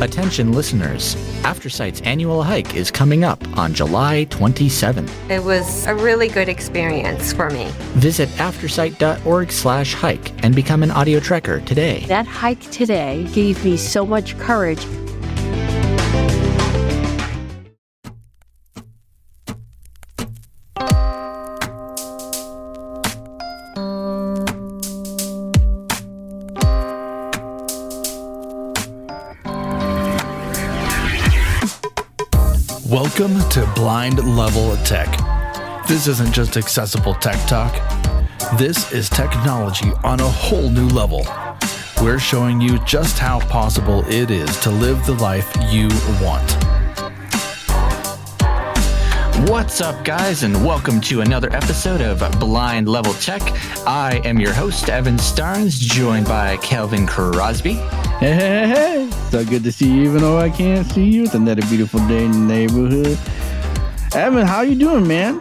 Attention listeners, AfterSight's annual hike is coming up on July 27th. It was a really good experience for me. Visit aftersight.org/hike and become an audio trekker today. That hike today gave me so much courage. Welcome to Blind Level Tech. This isn't just accessible tech talk. This is technology on a whole new level. We're showing you just how possible it is to live the life you want. What's up, guys, and welcome to another episode of Blind Level Tech. I am your host, Evan Starnes, joined by Kelvin Crosby. Hey. So good to see you, even though I can't see you. It's another beautiful day in the neighborhood. Evan, how you doing, man?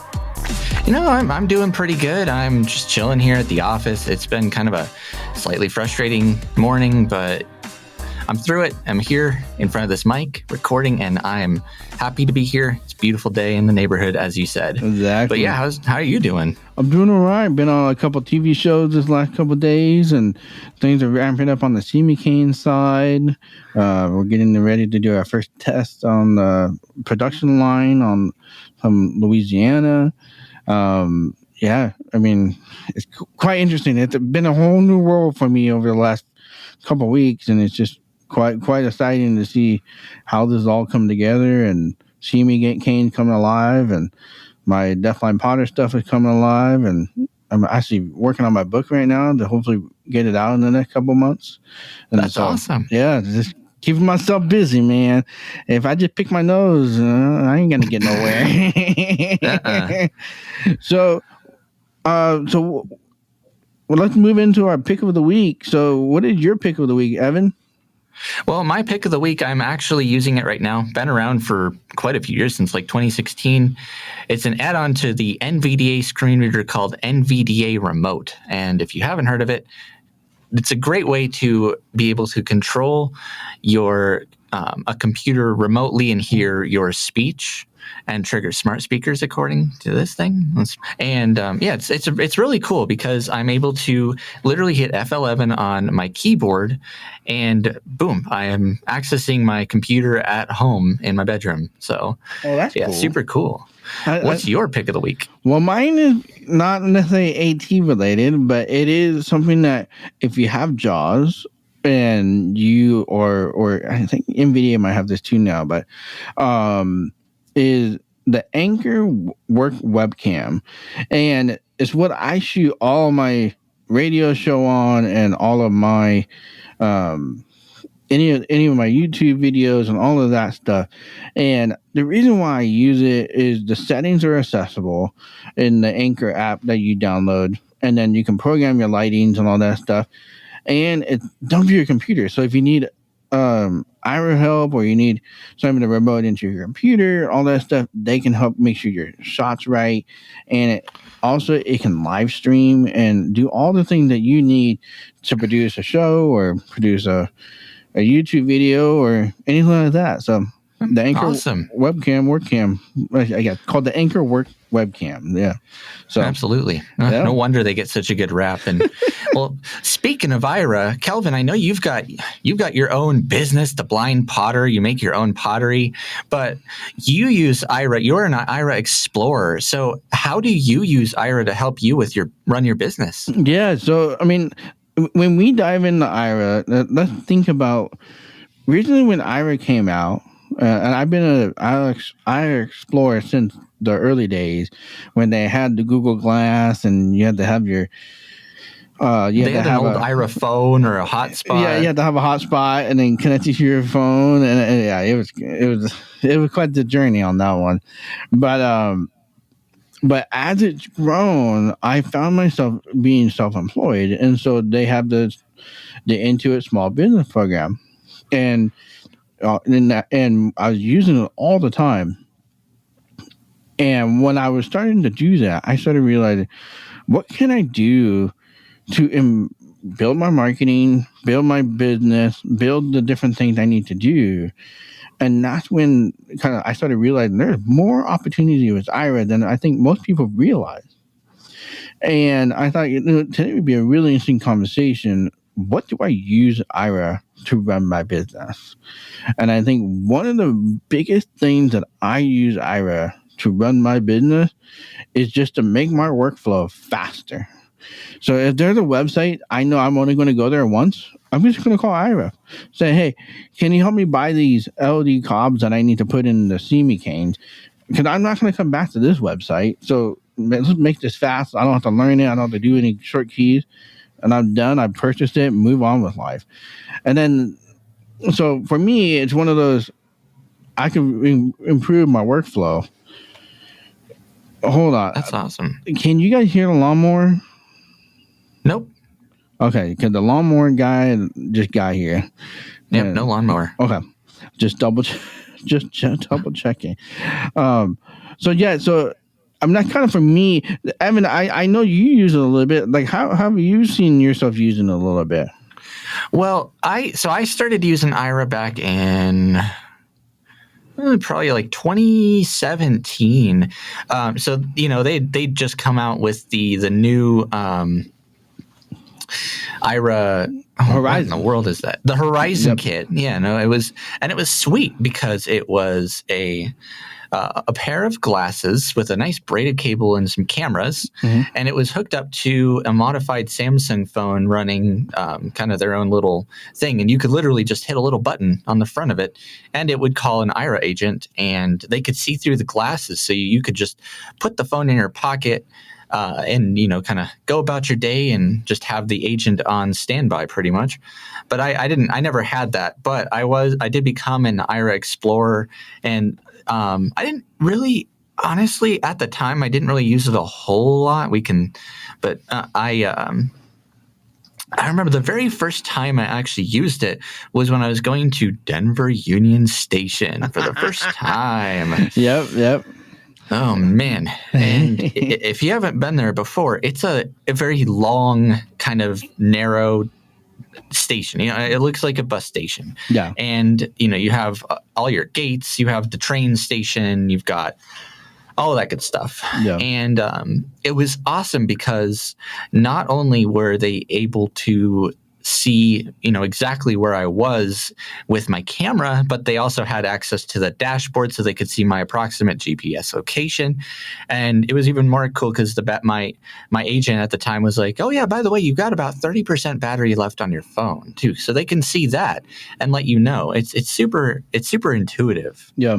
You know, I'm doing pretty good. I'm just chilling here at the office. It's been kind of a slightly frustrating morning, but I'm through it. I'm here in front of this mic recording, and I'm happy to be here. It's a beautiful day in the neighborhood, as you said. Exactly. But yeah, how are you doing? I'm doing all right. Been on a couple TV shows this last couple of days, and things are ramping up on the See Cane side. We're getting ready to do our first test on the production line from Louisiana. Yeah, I mean, it's quite interesting. It's been a whole new world for me over the last couple of weeks, and it's just quite exciting to see how this all come together and see me get Kane coming alive, and my Deafblind Potter stuff is coming alive, and I'm actually working on my book right now to hopefully get it out in the next couple months. And that's awesome. Yeah, just keeping myself busy, man. If I just pick my nose, I ain't gonna get nowhere. So let's move into our pick of the week. So what is your pick of the week, Evan? Well, my pick of the week, I'm actually using it right now. Been around for quite a few years, since like 2016. It's an add-on to the NVDA screen reader called NVDA Remote. And if you haven't heard of it, it's a great way to be able to control your a computer remotely and hear your speech and trigger smart speakers according to this thing. And it's really cool because I'm able to literally hit F11 on my keyboard, and boom, I am accessing my computer at home in my bedroom. So that's cool. Super cool. What's your pick of the week? Well, mine is not necessarily AT related, but it is something that if you have JAWS and you or I think NVIDIA might have this too now, but is the Anchor Work webcam, and it's what I shoot all my radio show on and all of my any of my YouTube videos and all of that stuff. And the reason why I use it is the settings are accessible in the Anchor app that you download, and then you can program your lightings and all that stuff. And it's done for your computer. So if you need Aira help, or you need something to remote into your computer, all that stuff, they can help make sure your shot's right. And it can live stream and do all the things that you need to produce a show or produce a YouTube video or anything like that. So the Anchor webcam, I got called the Anchor Work webcam. Yeah. So absolutely. No wonder they get such a good rap. And well, speaking of Aira, Kelvin, I know you've got your own business, The Blind Potter. You make your own pottery, but you use Aira. You're an Aira explorer. So how do you use Aira to help you with run your business? Yeah. So, I mean, when we dive into Aira, let's think about originally when Aira came out, and I've been an Aira explorer since the early days when they had the Google Glass and you had to have your they had an old Aira phone or a hotspot. Yeah, you had to have a hotspot and then connect it to your phone, and yeah, it was quite the journey on that one. But as it's grown, I found myself being self-employed, and so they have the Intuit Small Business Program, and I was using it all the time. And when I was starting to do that, I started realizing, what can I do to build my marketing, build my business, build the different things I need to do. And that's when kind of I started realizing there's more opportunity with Aira than I think most people realize. And I thought, today would be a really interesting conversation. What do I use Aira to run my business? And I think one of the biggest things that I use Aira to run my business is just to make my workflow faster. So if there's a website, I know I'm only going to go there once. I'm just going to call Aira. Say, hey, can you help me buy these LED cobs that I need to put in the CME canes? Because I'm not going to come back to this website. So let's make this fast. I don't have to learn it. I don't have to do any short keys. And I'm done. I purchased it. Move on with life. And then, so for me, it's one of those, I can improve my workflow. Hold on. That's awesome. Can you guys hear the lawnmower? Nope. Okay, because the lawnmower guy just got here. Yep, no lawnmower. Okay, just double checking. So I'm not kind of for me, Evan. I know you use it a little bit. Like, how have you seen yourself using it a little bit? Well, I started using Aira back in probably like 2017. So they just come out with the new Aira Horizon. What in the world is that? The Horizon Yep. kit. Yeah, no, it was sweet because it was a pair of glasses with a nice braided cable and some cameras, and it was hooked up to a modified Samsung phone running kind of their own little thing, and you could literally just hit a little button on the front of it, and it would call an Aira agent, and they could see through the glasses, so you could just put the phone in your pocket. And kind of go about your day and just have the agent on standby pretty much. But I never had that, but I did become an Aira explorer, and I didn't really, honestly, at the time, I didn't really use it a whole lot. I remember the very first time I actually used it was when I was going to Denver Union Station for the first time. Yep. Oh, man. And if you haven't been there before, it's a very long, kind of narrow station. It looks like a bus station. Yeah. And, you have all your gates, you have the train station, you've got all of that good stuff. Yeah. And it was awesome because not only were they able to see exactly where I was with my camera, but they also had access to the dashboard so they could see my approximate GPS location. And it was even more cool because my agent at the time was like, oh yeah, by the way, you've got about 30% battery left on your phone too, so they can see that and let you know. It's super intuitive. Yeah.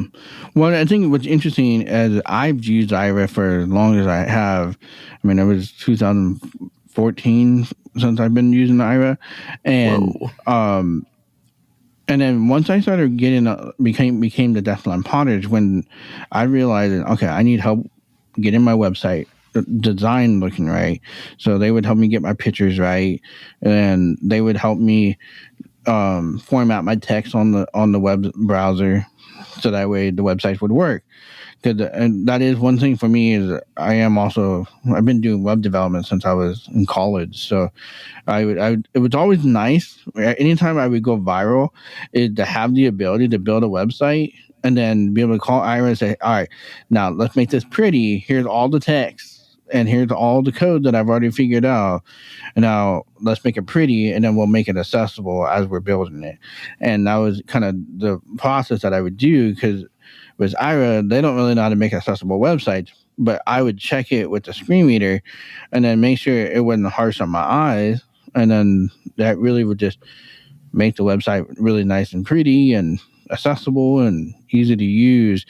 Well, I think what's interesting is I've used Aira for as long as I have. I mean, it was 2014 since I've been using Aira, and and then once I started became the Deathline Potters, when I realized, okay, I need help getting my website design looking right. So they would help me get my pictures right, and they would help me format my text on the web browser, so that way the websites would work. And that is one thing for me is I've been doing web development since I was in college. So it was always nice. Anytime I would go viral is to have the ability to build a website and then be able to call Aira and say, all right, now let's make this pretty. Here's all the text and here's all the code that I've already figured out. And now let's make it pretty, and then we'll make it accessible as we're building it. And that was kind of the process that I would do, because with Aira, they don't really know how to make accessible websites, but I would check it with the screen reader and then make sure it wasn't harsh on my eyes. And then that really would just make the website really nice and pretty and accessible and easy to use.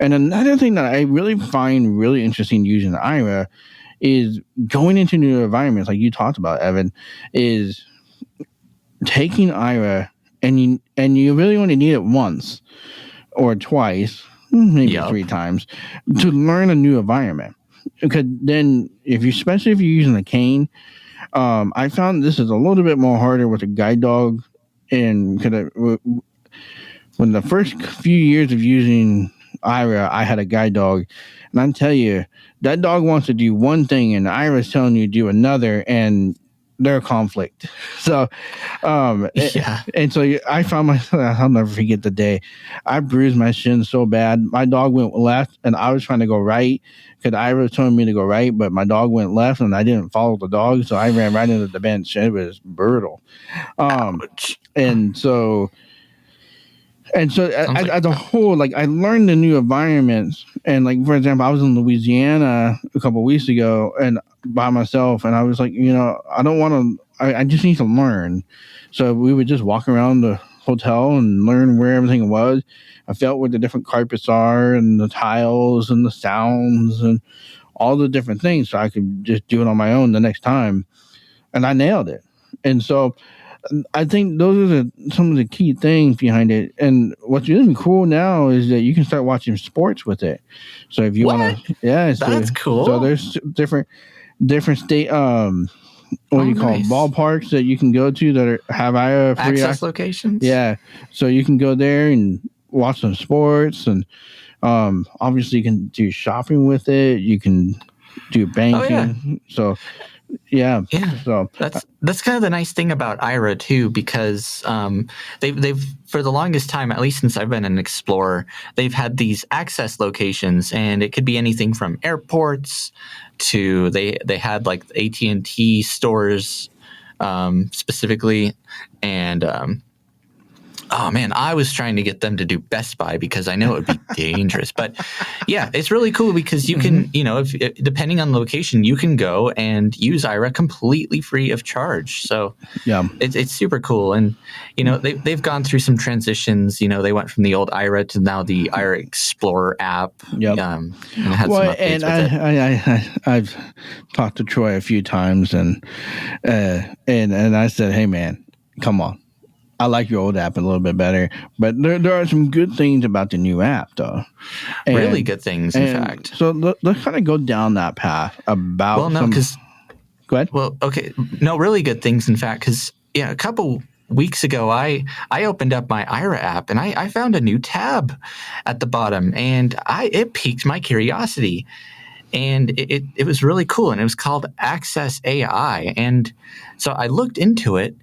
And another thing that I really find really interesting using Aira is going into new environments, like you talked about, Evan, is taking Aira and you really only need it once or twice, maybe 3 times, to learn a new environment. Because then, especially if you're using a cane, I found this is a little bit more harder with a guide dog. And when the first few years of using Aira, I had a guide dog, and I tell you, that dog wants to do one thing, and Aira's telling you to do another, and they're a conflict. So, Yeah. and so I found myself, I'll never forget the day I bruised my shin so bad. My dog went left and I was trying to go right because Ira was telling me to go right, but my dog went left and I didn't follow the dog. So I ran right into the bench. It was brutal. Ouch. And so, Sounds like as a whole, like I learned the new environments, and like for example, I was in Louisiana a couple of weeks ago, and by myself, and I was like, I don't want to. I just need to learn. So we would just walk around the hotel and learn where everything was. I felt where the different carpets are, and the tiles, and the sounds, and all the different things, so I could just do it on my own the next time, and I nailed it. And so I think those are some of the key things behind it. And what's really cool now is that you can start watching sports with it. So if you want to, yeah, That's cool. So there's different state, what do you call it, ballparks that you can go to that have free access locations. Yeah, so you can go there and watch some sports, and obviously you can do shopping with it. You can do banking. Oh, yeah. So. Yeah. So that's kind of the nice thing about Aira too, because they've for the longest time, at least since I've been an explorer, they've had these access locations, and it could be anything from airports to they had like AT&T stores specifically, and oh man, I was trying to get them to do Best Buy because I know it would be dangerous. But yeah, it's really cool because you can, if depending on the location, you can go and use Aira completely free of charge. So yeah, it's super cool. And they've gone through some transitions. They went from the old Aira to now the Aira Explorer app. Yep. And it had some updates with it. I've talked to Troy a few times, and I said, hey man, come on. I like your old app a little bit better, but there are some good things about the new app, though. Really good things, in fact. So let's kind of go down that path about. Well, no, because go ahead. Well, okay, no, really good things, in fact, because a couple weeks ago, I opened up my Aira app and I found a new tab at the bottom, and it piqued my curiosity. And it was really cool, and it was called Access AI. And so I looked into it,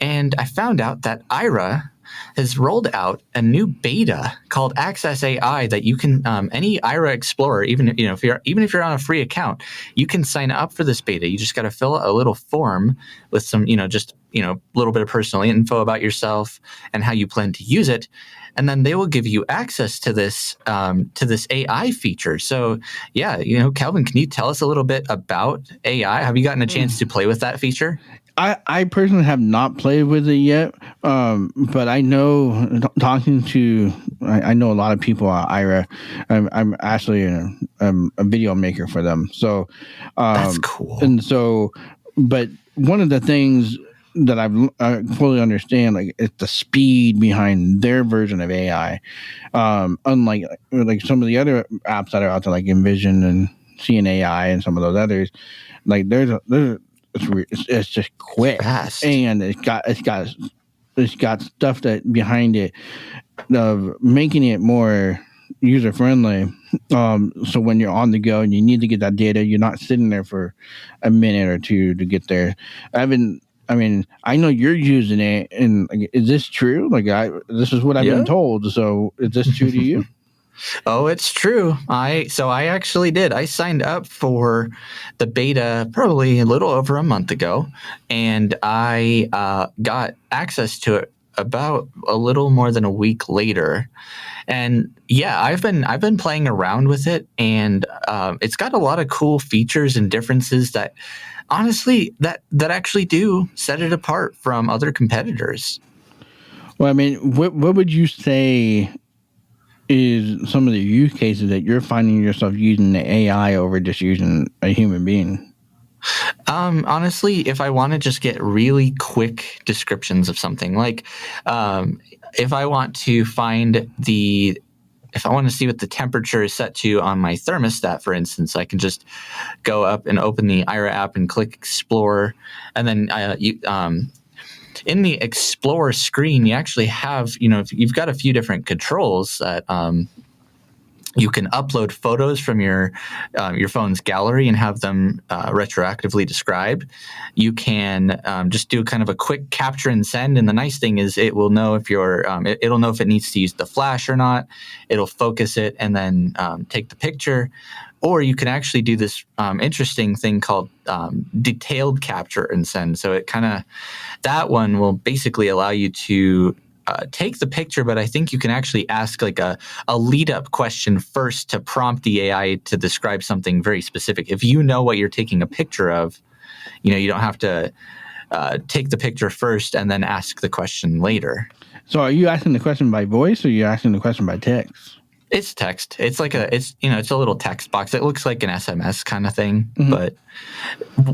and I found out that Aira has rolled out a new beta called Access AI that you can any Aira explorer, even if you're on a free account, you can sign up for this beta. You just got to fill out a little form with some a little bit of personal info about yourself and how you plan to use it, and then they will give you access to this AI feature. So yeah, Calvin, can you tell us a little bit about AI? Have you gotten a chance to play with that feature? I personally have not played with it yet, but I know I know a lot of people at Aira. I'm actually a video maker for them, so that's cool. And so, but one of the things that I fully understand, like, it's the speed behind their version of AI, unlike like some of the other apps that are out there, like Envision and CNAI and some of those others. Like it's just quick, fast, and it's got stuff that behind it of making it more user friendly. So when you're on the go and you need to get that data, you're not sitting there for a minute or two to get there. I know you're using it, and is this true? This is what I've been told. So is this true to you? Oh, it's true. I actually did. I signed up for the beta probably a little over a month ago, and I got access to it about a little more than a week later. And yeah, I've been playing around with it, and it's got a lot of cool features and differences that honestly that actually do set it apart from other competitors. Well, what would you say is some of the use cases that you're finding yourself using the AI over just using a human being? Honestly, if I want to just get really quick descriptions of something, like if I want to see what the temperature is set to on my thermostat, for instance, I can just go up and open the Aira app and click Explore, and then in the Explorer screen, you actually have, you've got a few different controls that You can upload photos from your phone's gallery and have them retroactively described. You can just do kind of a quick capture and send. And the nice thing is, it will know if it'll know if it needs to use the flash or not. It'll focus it and then take the picture. Or you can actually do this interesting thing called detailed capture and send. So that one will basically allow you to take the picture, but I think you can actually ask like a lead up question first to prompt the AI to describe something very specific. If you know what you're taking a picture of, you don't have to take the picture first and then ask the question later. So are you asking the question by voice or are you asking the question by text? It's text. It's like it's a little text box. It looks like an SMS kind of thing. Mm-hmm. But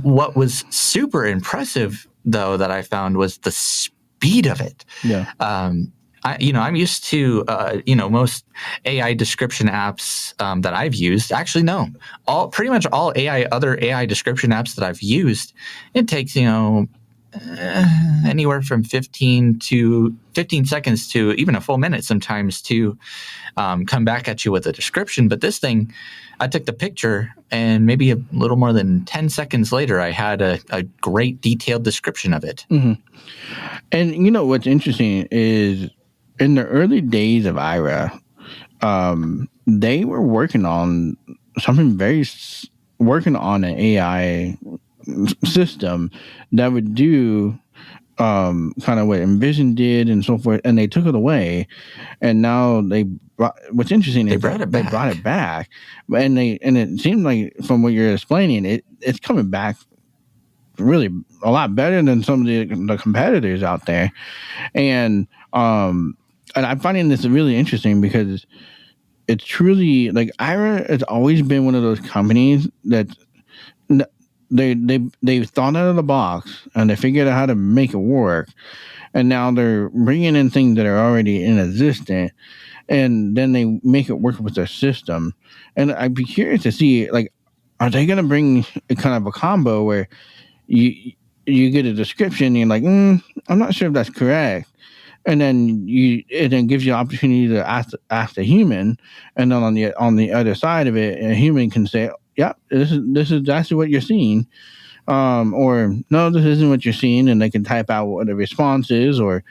what was super impressive though that I found was the speed of it. Yeah. I'm used to most AI description apps that I've used. Actually, no, pretty much all other AI description apps that I've used, it takes anywhere from 15 seconds to even a full minute sometimes to come back at you with a description. But this thing, I took the picture and maybe a little more than 10 seconds later, I had a great detailed description of it. Mm-hmm. And what's interesting is in the early days of Aira, they were working on an AI system that would do kind of what Envision did and so forth, and they took it away, and now what's interesting is they brought it back, and it seemed like from what you're explaining, it's coming back really a lot better than some of the competitors out there, and I'm finding this really interesting because it's truly like Aira has always been one of those companies that they thought out of the box and they figured out how to make it work, and now they're bringing in things that are already in existence, and then they make it work with their system. And I'd be curious to see, like, are they going to bring a kind of a combo where you get a description and you're like, I'm not sure if that's correct, and then it gives you an opportunity to ask the human, and then on the other side of it, a human can say, "Yep, this is actually what you're seeing," or "No, this isn't what you're seeing," and they can type out what the response is, or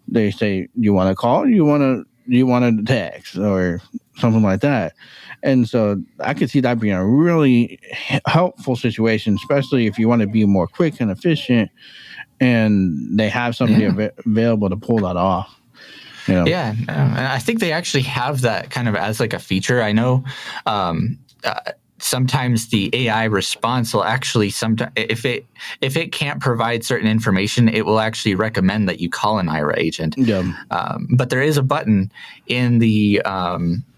they say, "You want to call? You want to text?" or something like that. And so I could see that being a really helpful situation, especially if you want to be more quick and efficient, and they have somebody available to pull that off. Yeah, and I think they actually have that kind of as like a feature. I know sometimes the AI response will actually if it can't provide certain information, it will actually recommend that you call an Aira agent. Yeah. But there is a button in the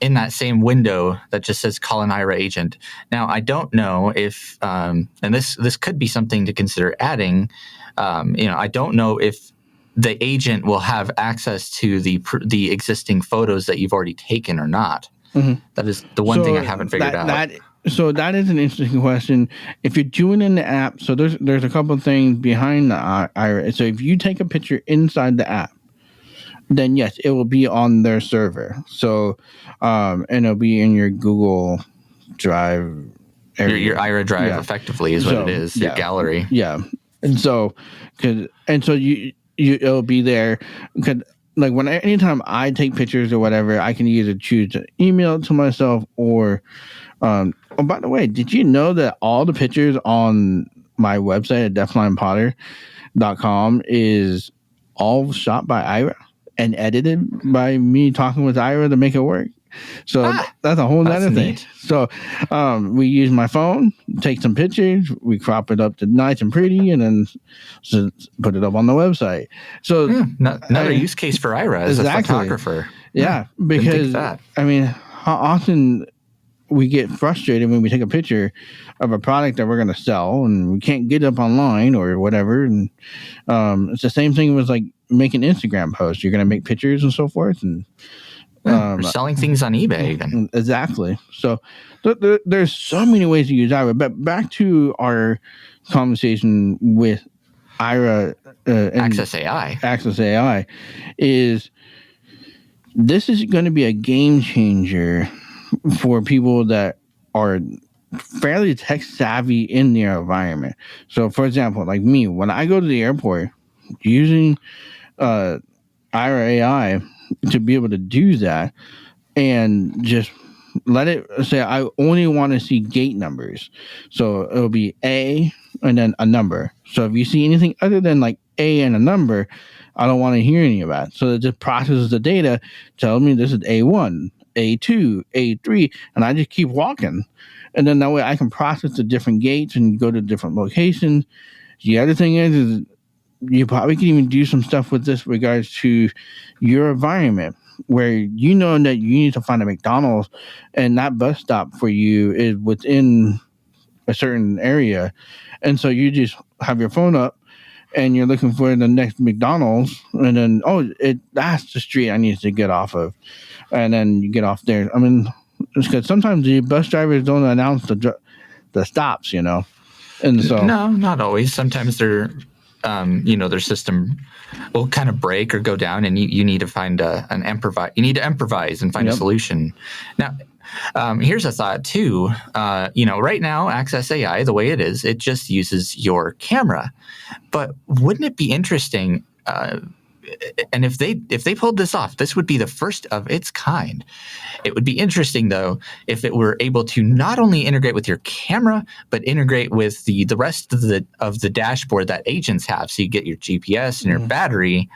in that same window that just says call an Aira agent. Now I don't know if and this could be something to consider adding. I don't know if the agent will have access to the existing photos that you've already taken or not. Mm-hmm. That is the one thing I haven't figured out. So that is an interesting question. If you're doing in the app, so there's a couple of things behind the Aira. So if you take a picture inside the app, then yes, it will be on their server. So and it'll be in your Google Drive area. Your Aira Drive effectively is what it is. Your gallery. Yeah. And so you it'll be there. Like anytime I take pictures or whatever, I can either choose to email it to myself or by the way, did you know that all the pictures on my website at deafblindpotter.com is all shot by Aira and edited by me talking with Aira to make it work? So that's a whole other thing. So we use my phone, take some pictures, we crop it up to nice and pretty, and then put it up on the website. So another use case for Aira as a photographer. Yeah, because I mean, how often we get frustrated when we take a picture of a product that we're going to sell and we can't get it up online or whatever. And it's the same thing with like making Instagram posts. You're going to make pictures and so forth, and we're selling things on eBay even. Exactly. So there's so many ways to use Aira. But back to our conversation with Aira and Access AI. Access AI is this is going to be a game changer for people that are fairly tech savvy in their environment. So, for example, like me, when I go to the airport, using Aira AI to be able to do that and just let it say I only want to see gate numbers. So it'll be A and then a number. So if you see anything other than like A and a number, I don't want to hear any of that. So it just processes the data, tells me this is A1, A2, A3, and I just keep walking. And then that way I can process the different gates and go to different locations. The other thing is you probably can even do some stuff with this regards to your environment, where you know that you need to find a McDonald's and that bus stop for you is within a certain area. And so you just have your phone up and you're looking for the next McDonald's, and then, that's the street I need to get off of. And then you get off there. I mean, it's because sometimes the bus drivers don't announce the stops, And so. No, not always. Sometimes their system will kind of break or go down, and you need to find an improvise. You need to improvise and find a solution. Now, here's a thought too. Right now, Access AI, the way it is, it just uses your camera. But wouldn't it be interesting? And if they pulled this off, this would be the first of its kind. It would be interesting, though, if it were able to not only integrate with your camera, but integrate with the rest of the dashboard that agents have. So you get your GPS and your battery,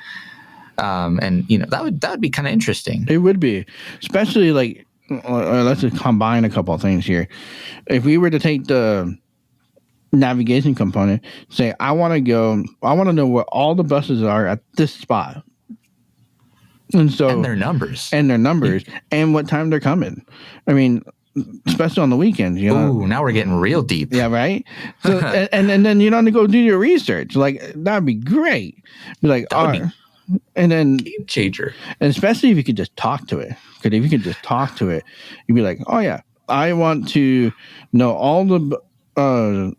and that would be kind of interesting. It would be, especially like let's just combine a couple of things here. If we were to take the navigation component, say I want to know where all the buses are at this spot, and their numbers and what time they're coming. I mean, especially on the weekends, Ooh, now we're getting real deep. Yeah, right. So and then you don't have to go do your research. Like that'd be great. Be like, all right. And then game changer. And especially if you could just talk to it. Because if you could just talk to it, you'd be like, oh yeah, I want to know all the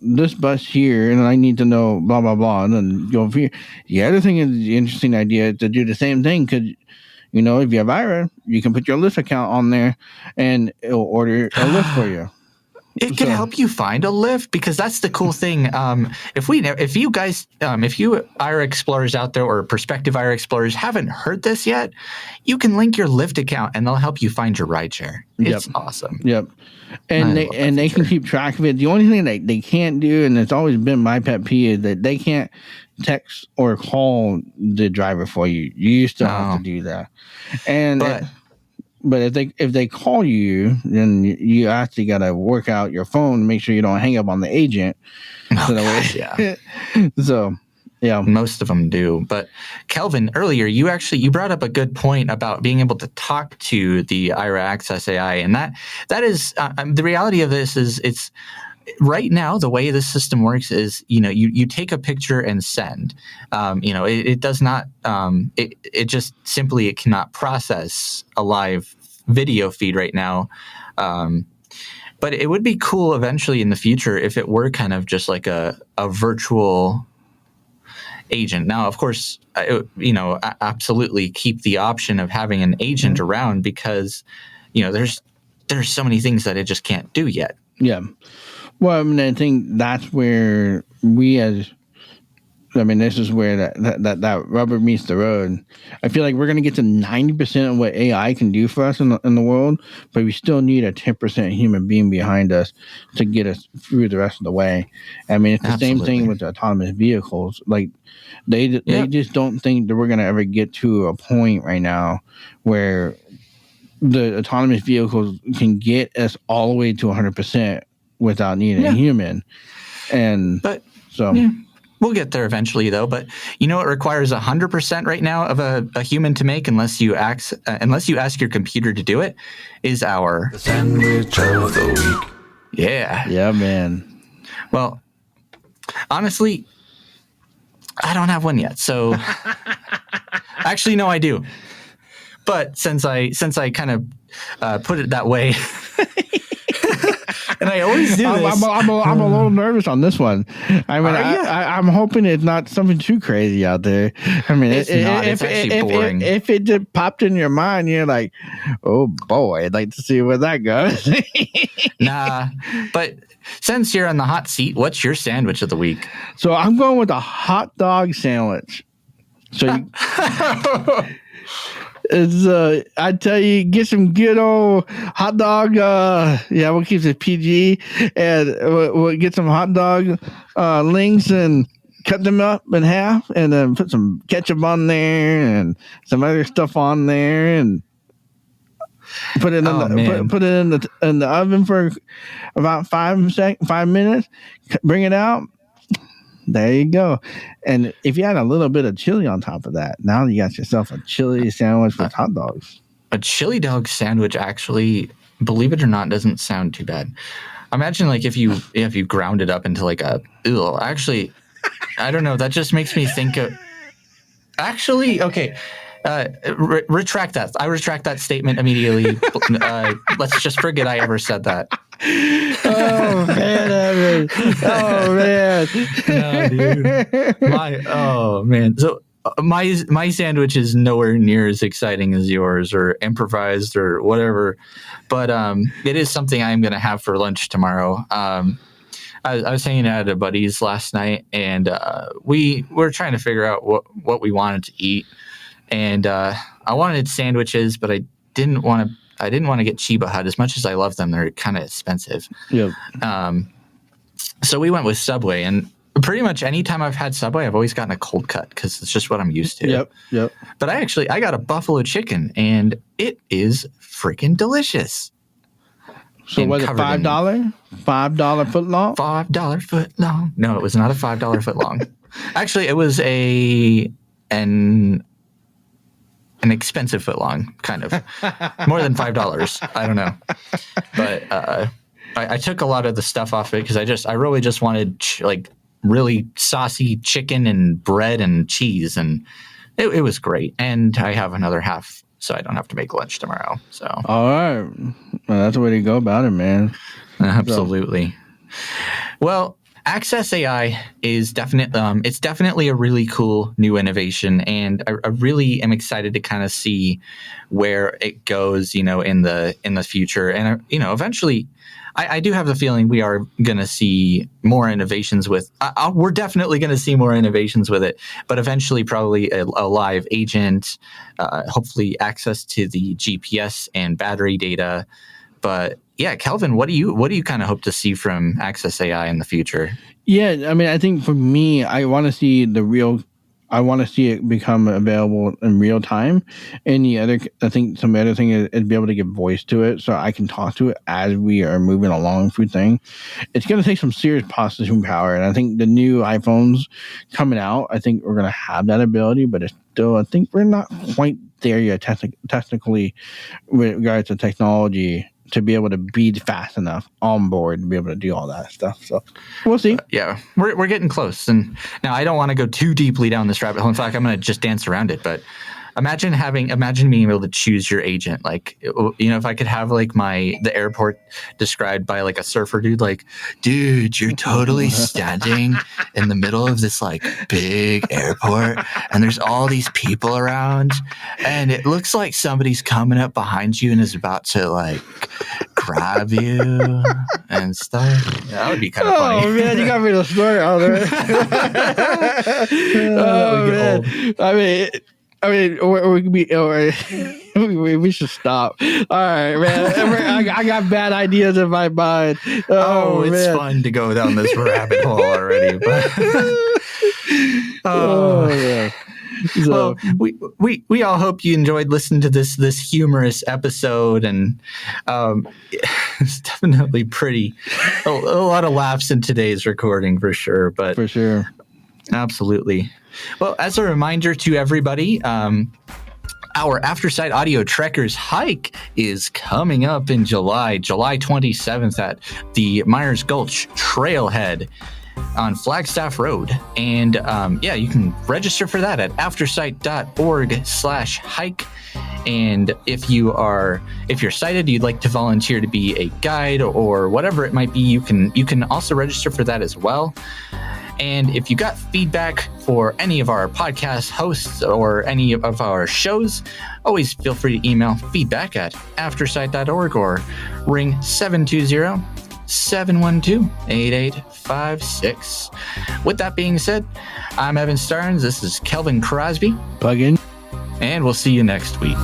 this bus here, and I need to know blah blah blah, and then go over here. The other thing is the interesting idea to do the same thing, because if you have Aira, you can put your Lyft account on there, and it'll order a Lyft for you. It can help you find a Lyft, because that's the cool thing. If you Aira explorers out there or prospective Aira explorers haven't heard this yet, you can link your Lyft account and they'll help you find your rideshare. It's awesome. Yep. And they can keep track of it. The only thing they can't do, and it's always been my pet peeve, is that they can't text or call the driver for you. You still have to do that. But if they call you, then you actually got to work out your phone to make sure you don't hang up on the agent. So, yeah. Most of them do. But Kelvin, earlier you brought up a good point about being able to talk to the Aira Access AI, and that is the reality of this is it's. Right now, the way the system works is, you take a picture and send. It does not. It just simply it cannot process a live video feed right now. But it would be cool eventually in the future if it were kind of just like a virtual agent. Now, of course, absolutely keep the option of having an agent around, because there's so many things that it just can't do yet. Yeah. Well, I mean, I think that's where this is where that rubber meets the road. I feel like we're going to get to 90% of what AI can do for us in the world, but we still need a 10% human being behind us to get us through the rest of the way. I mean, it's the same thing with the autonomous vehicles. Like, they just don't think that we're going to ever get to a point right now where the autonomous vehicles can get us all the way to 100%. Without needing a human. We'll get there eventually, though. But it requires 100% right now of a human to make, unless you ask your computer to do it, is our sandwich of the week. Yeah, man. Well, honestly, I don't have one yet. So actually, no, I do. But since I kind of put it that way. And I always do this. I'm a little nervous on this one. I mean, I'm hoping it's not something too crazy out there. I mean, it's not. It's actually boring. If it just popped in your mind, you're like, oh boy, I'd like to see where that goes. Nah, but since you're on the hot seat, what's your sandwich of the week? So I'm going with a hot dog sandwich. So it's I tell you, get some good old hot dog. We'll keep it PG, and we'll get some hot dog links and cut them up in half, and then put some ketchup on there and some other stuff on there, and put it in the oven for about 5 minutes. Bring it out. There you go. And if you add a little bit of chili on top of that, now you got yourself a chili sandwich with hot dogs. A chili dog sandwich, actually, believe it or not, doesn't sound too bad. Imagine like if you ground it up into like a actually, I don't know. That just makes me think of. Actually, okay. Retract that. I retract that statement immediately. Let's just forget I ever said that. Oh man, Evan. Oh man. No, dude. So my sandwich is nowhere near as exciting as yours or improvised or whatever, but it is something I'm going to have for lunch tomorrow. I was hanging out at a buddy's last night, and we were trying to figure out what we wanted to eat. And I wanted sandwiches, but I didn't want to get Chiba Hut. As much as I love them, they're kind of expensive. Yep. So we went with Subway, and pretty much any time I've had Subway, I've always gotten a cold cut because it's just what I'm used to. Yep. But I got a buffalo chicken, and it is freaking delicious. So was it $5? $5 foot long? $5 foot long. No, it was not a $5 foot long. Actually, it was an expensive foot long, kind of more than $5. I don't know, but I took a lot of the stuff off it because I really just wanted like really saucy chicken and bread and cheese, and it was great. And I have another half, so I don't have to make lunch tomorrow. So all right, well, that's the way to go about it, man. Absolutely. Well, Access AI is definitely a really cool new innovation, and I really am excited to kind of see where it goes, in the future. And eventually, I do have the feeling we are going to see more innovations with. We're definitely going to see more innovations with it, but eventually, probably a live agent, hopefully access to the GPS and battery data. But yeah, Kelvin, what do you kind of hope to see from Access AI in the future? Yeah, I mean, I think for me, I want to see it become available in real time. And I think some other thing is be able to give voice to it, so I can talk to it as we are moving along through things. It's going to take some serious processing power, and I think the new iPhones coming out, I think we're going to have that ability, but it's still, I think we're not quite there yet technically with regards to technology to be able to be fast enough on board to be able to do all that stuff. So we'll see. Yeah, we're getting close. And now I don't want to go too deeply down this rabbit hole. In fact, I'm going to just dance around it. But imagine being able to choose your agent. Like, if I could have like the airport described by like a surfer dude, like, dude, you're totally standing in the middle of this like big airport and there's all these people around and it looks like somebody's coming up behind you and is about to like grab you and stuff. Yeah, that would be kind of funny. Oh man, you got me to snort out there. Oh man. I mean, we should stop. All right, man. I got bad ideas in my mind. It's fun to go down this rabbit hole already. But yeah. So we all hope you enjoyed listening to this humorous episode, and it's definitely a lot of laughs in today's recording for sure. But for sure, absolutely. Well, as a reminder to everybody, our AfterSight Audio Trekkers hike is coming up in July 27th at the Myers Gulch Trailhead on Flagstaff Road. And you can register for that at aftersight.org/hike. And if you're sighted, you'd like to volunteer to be a guide or whatever it might be, you can also register for that as well. And if you got feedback for any of our podcast hosts or any of our shows, always feel free to email feedback@aftersight.org or ring 720-712-8856. With that being said, I'm Evan Starnes. This is Kelvin Crosby. Plug in. And we'll see you next week.